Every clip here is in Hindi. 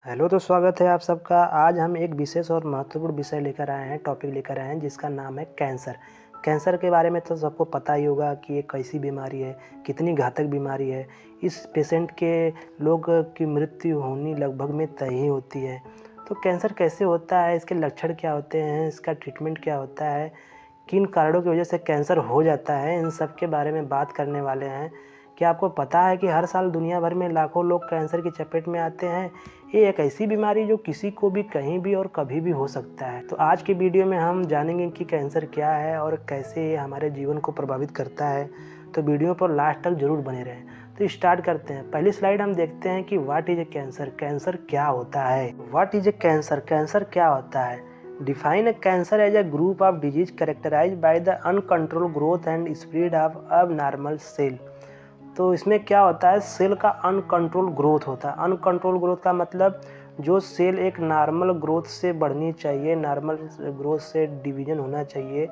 हेलो, तो स्वागत है आप सबका। आज हम एक विशेष और महत्वपूर्ण विषय लेकर आए हैं, टॉपिक लेकर आए हैं जिसका नाम है कैंसर। कैंसर के बारे में तो सबको पता ही होगा कि ये कैसी बीमारी है, कितनी घातक बीमारी है। इस पेशेंट के लोग की मृत्यु होनी लगभग में तय ही होती है। तो कैंसर कैसे होता है, इसके लक्षण क्या होते हैं, इसका ट्रीटमेंट क्या होता है, किन कारणों की वजह से कैंसर हो जाता है, इन सब के बारे में बात करने वाले हैं। क्या आपको पता है कि हर साल दुनिया भर में लाखों लोग कैंसर की चपेट में आते हैं। ये एक ऐसी बीमारी जो किसी को भी कहीं भी और कभी भी हो सकता है। तो आज की वीडियो में हम जानेंगे कि कैंसर क्या है और कैसे ये हमारे जीवन को प्रभावित करता है। तो वीडियो पर लास्ट तक जरूर बने रहें। तो स्टार्ट करते हैं। पहली स्लाइड हम देखते हैं कि what is a cancer. Cancer क्या होता है। What is a cancer. Cancer क्या होता है। Define a cancer as a group of disease characterized by the uncontrolled growth and spread of abnormal cell। तो इसमें क्या होता है, सेल का अनकंट्रोल ग्रोथ होता है। अनकंट्रोल ग्रोथ का मतलब जो सेल एक नॉर्मल ग्रोथ से बढ़नी चाहिए, नॉर्मल ग्रोथ से डिवीजन होना चाहिए,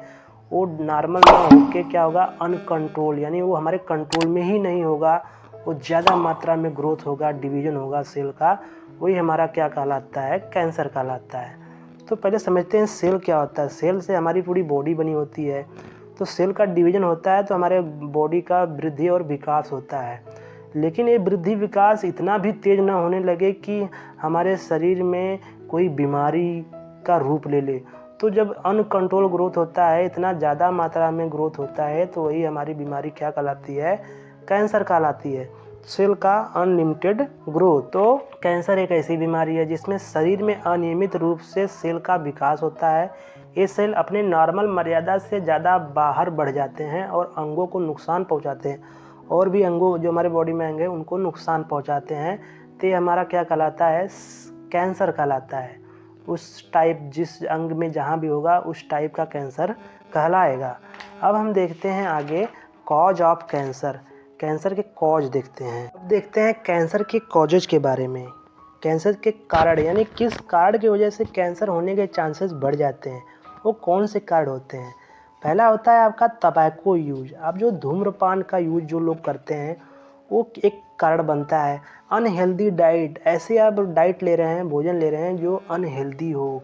वो नॉर्मल ना होके क्या होगा, अनकंट्रोल, यानी वो हमारे कंट्रोल में ही नहीं होगा, वो ज़्यादा मात्रा में ग्रोथ होगा, डिवीजन होगा सेल का। वही हमारा क्या कहलाता है, कैंसर कहलाता है। तो पहले समझते हैं सेल क्या होता है। सेल से हमारी पूरी बॉडी बनी होती है। तो सेल का डिवीजन होता है तो हमारे बॉडी का वृद्धि और विकास होता है। लेकिन ये वृद्धि विकास इतना भी तेज ना होने लगे कि हमारे शरीर में कोई बीमारी का रूप ले ले। तो जब अनकंट्रोल ग्रोथ होता है, इतना ज़्यादा मात्रा में ग्रोथ होता है, तो वही हमारी बीमारी क्या कहलाती है, कैंसर कहलाती है। सेल का अनलिमिटेड ग्रोथ। तो कैंसर एक ऐसी बीमारी है जिसमें शरीर में अनियमित रूप से सेल का विकास होता है। ये सेल अपने नॉर्मल मर्यादा से ज़्यादा बाहर बढ़ जाते हैं और अंगों को नुकसान पहुंचाते हैं। और भी अंगों जो हमारे बॉडी में अंग है उनको नुकसान पहुंचाते हैं। तो ये हमारा क्या कहलाता है, कैंसर कहलाता है। उस टाइप जिस अंग में जहाँ भी होगा उस टाइप का कैंसर कहलाएगा। अब हम देखते हैं आगे कॉज ऑफ कैंसर। कैंसर के कॉज देखते हैं। अब देखते हैं कैंसर के कॉजेज के बारे में। कैंसर के कारण, यानी किस कारण की वजह से कैंसर होने के चांसेस बढ़ जाते हैं, वो कौन से कारण होते हैं। पहला होता है आपका तंबाकू यूज। आप जो धूम्रपान का यूज जो लोग करते हैं वो एक कारण बनता है। अनहेल्दी डाइट, ऐसे आप डाइट ले रहे हैं, भोजन ले रहे हैं जो अनहेल्दी हो,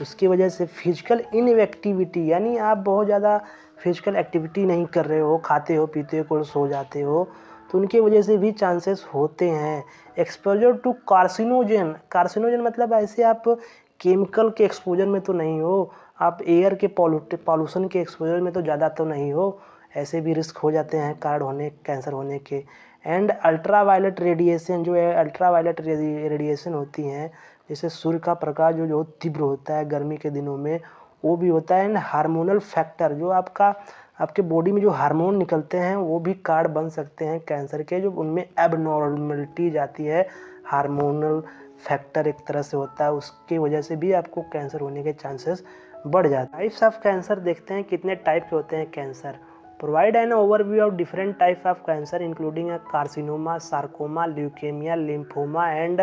उसकी वजह से फिजिकल इनएक्टिविटी, यानी आप बहुत ज़्यादा फिजिकल एक्टिविटी नहीं कर रहे हो, खाते हो पीते हो कुछ सो जाते हो, तो उनकी वजह से भी चांसेस होते हैं। Exposure to carcinogen. कार्सिनोजन मतलब ऐसे आप केमिकल के एक्सपोजर में तो नहीं हो, आप एयर के पॉल्यूशन के एक्सपोजर में तो ज़्यादा तो नहीं हो, ऐसे भी रिस्क हो जाते हैं कारण होने, कैंसर होने के। एंड अल्ट्रावायलेट रेडिएशन, जो है अल्ट्रावायलेट रेडिएशन होती हैं, जैसे सूर्य का प्रकाश जो जो तीव्र होता है गर्मी के दिनों में, वो भी होता है। एंड हार्मोनल फैक्टर, जो आपके बॉडी में जो हार्मोन निकलते हैं वो भी कारण बन सकते हैं कैंसर के, जो उनमें एबनॉर्मलिटी जाती है। हार्मोनल फैक्टर एक तरह से होता है, उसकी वजह से भी आपको कैंसर होने के चांसेस बढ़ जाते हैं। टाइप्स ऑफ कैंसर देखते हैं, कितने टाइप के होते हैं cancer. Provide an overview of different type of cancer including carcinoma, sarcoma, leukaemia, lymphoma and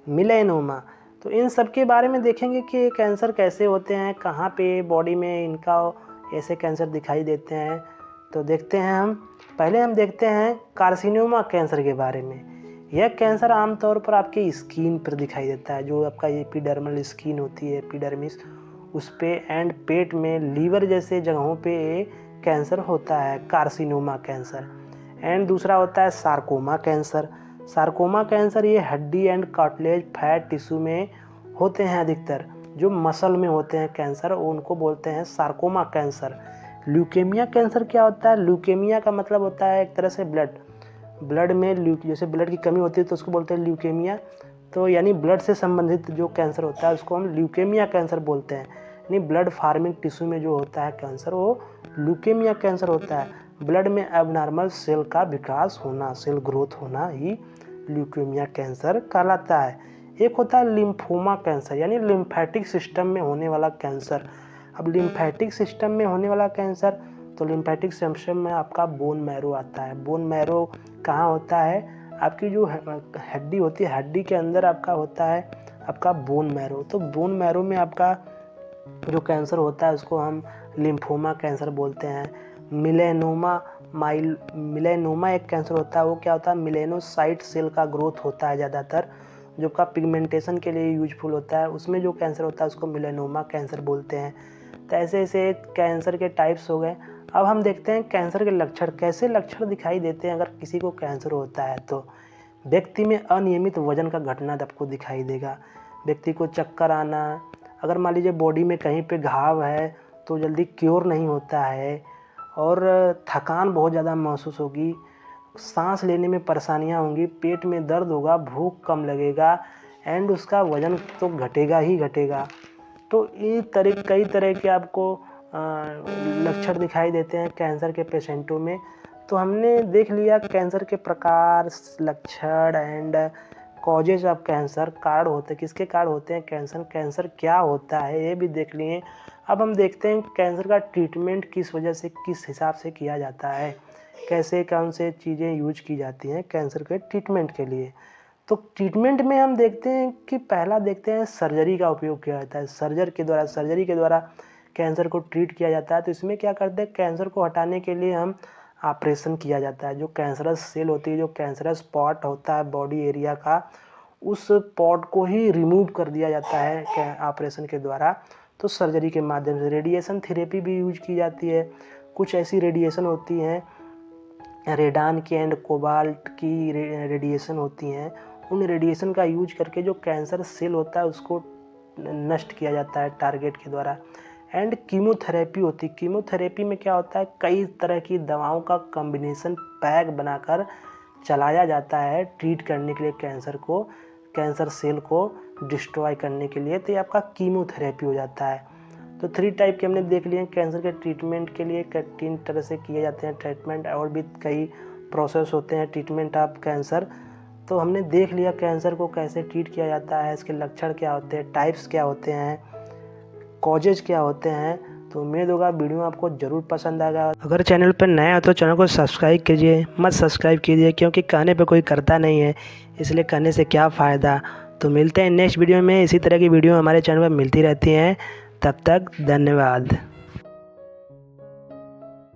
मिलेनोमा। तो इन सब के बारे में देखेंगे कि ये कैंसर कैसे होते हैं, कहाँ पे बॉडी में इनका ऐसे कैंसर दिखाई देते हैं। तो देखते हैं पहले हम देखते हैं कार्सिनोमा कैंसर के बारे में। यह कैंसर आमतौर पर आपके स्किन पर दिखाई देता है, जो आपका एपिडर्मल स्किन होती है, एपिडर्मिस, उस पे एंड पेट में, लीवर जैसे जगहों पे कैंसर होता है, कार्सिनोमा कैंसर। एंड दूसरा होता है सार्कोमा कैंसर। सार्कोमा कैंसर ये हड्डी एंड कार्टिलेज फैट टिश्यू में होते हैं अधिकतर, जो मसल में होते हैं कैंसर, उनको बोलते हैं सार्कोमा कैंसर। ल्यूकेमिया कैंसर क्या होता है। ल्यूकेमिया का मतलब होता है एक तरह से ब्लड में जैसे ब्लड की कमी होती है तो उसको बोलते हैं ल्यूकेमिया। तो यानी ब्लड से संबंधित जो कैंसर होता है उसको हम ल्यूकेमिया कैंसर बोलते हैं। यानी ब्लड फार्मिंग टिश्यू में जो होता है कैंसर, वो ल्यूकेमिया कैंसर होता है। ब्लड में एबनॉर्मल सेल का विकास होना, सेल ग्रोथ होना ही ल्यूकेमिया कैंसर कहलाता है। एक होता है लिम्फोमा कैंसर, यानी लिम्फेटिक सिस्टम में होने वाला कैंसर। अब लिम्फेटिक सिस्टम में होने वाला कैंसर, तो लिम्फेटिक सिस्टम में आपका बोन मैरो आता है। बोन मैरो कहाँ होता है, आपकी जो हड्डी होती है, हड्डी के अंदर आपका होता है आपका बोन मैरो। तो बोन मैरो में आपका जो कैंसर होता है उसको हम लिम्फोमा कैंसर बोलते हैं। मिलेनोमा एक कैंसर होता है, वो क्या होता है, मिलेनोसाइट सेल का ग्रोथ होता है ज़्यादातर, जो का पिगमेंटेशन के लिए यूजफुल होता है, उसमें जो कैंसर होता है उसको मेलानोमा कैंसर बोलते हैं। तो ऐसे ऐसे कैंसर के टाइप्स हो गए। अब हम देखते हैं कैंसर के लक्षण, कैसे लक्षण दिखाई देते हैं अगर किसी को कैंसर होता है तो। व्यक्ति में अनियमित वजन का घटना आपको दिखाई देगा, व्यक्ति को चक्कर आना, अगर मान लीजिए बॉडी में कहीं पे घाव है तो जल्दी क्योर नहीं होता है, और थकान बहुत ज़्यादा महसूस होगी, सांस लेने में परेशानियां होंगी, पेट में दर्द होगा, भूख कम लगेगा एंड उसका वज़न तो घटेगा ही घटेगा। तो ये कई तरह के आपको लक्षण दिखाई देते हैं कैंसर के पेशेंटों में। तो हमने देख लिया कैंसर के प्रकार, लक्षण एंड कॉजेज ऑफ कैंसर, कारण होते हैं, किसके कारण होते हैं कैंसर, कैंसर क्या होता है ये भी देख लिए। अब हम देखते हैं कैंसर का ट्रीटमेंट किस वजह से, किस हिसाब से किया जाता है, कैसे कौन से चीज़ें यूज की जाती हैं कैंसर के ट्रीटमेंट के लिए। तो ट्रीटमेंट में हम देखते हैं कि पहला देखते हैं सर्जरी का उपयोग किया जाता है। सर्जरी के द्वारा कैंसर को ट्रीट किया जाता है। तो इसमें क्या करते हैं, कैंसर को हटाने के लिए हम ऑपरेशन किया जाता है। जो कैंसरस सेल होती है, जो कैंसरस पॉट होता है बॉडी एरिया का, उस पॉट को ही रिमूव कर दिया जाता है ऑपरेशन के द्वारा। तो सर्जरी के माध्यम से रेडिएशन थेरेपी भी यूज की जाती है। कुछ ऐसी रेडिएशन होती हैं, रेडान की एंड कोबाल्ट की रेडिएशन होती हैं, उन रेडिएशन का यूज करके जो कैंसर सेल होता है उसको नष्ट किया जाता है टारगेट के द्वारा। एंड कीमोथेरेपी होती है। कीमोथेरेपी में क्या होता है, कई तरह की दवाओं का कॉम्बिनेशन पैक बनाकर चलाया जाता है ट्रीट करने के लिए कैंसर को, कैंसर सेल को डिस्ट्रॉय करने के लिए। तो ये आपका कीमोथेरेपी हो जाता है। तो 3 टाइप के हमने देख लिए कैंसर के ट्रीटमेंट के लिए, 3 तरह से किए जाते हैं ट्रीटमेंट, और भी कई प्रोसेस होते हैं ट्रीटमेंट ऑफ कैंसर। तो हमने देख लिया कैंसर को कैसे ट्रीट किया जाता है, इसके लक्षण क्या होते हैं, टाइप्स क्या होते हैं, कॉजेज क्या होते हैं। तो उम्मीद होगा वीडियो आपको ज़रूर पसंद आएगा। अगर चैनल पर नया हो तो चैनल को सब्सक्राइब कीजिए, मत सब्सक्राइब कीजिए क्योंकि कहने पे कोई करता नहीं है, इसलिए कहने से क्या फ़ायदा। तो मिलते हैं नेक्स्ट वीडियो में। इसी तरह की वीडियो हमारे चैनल पर मिलती रहती हैं। तब तक धन्यवाद।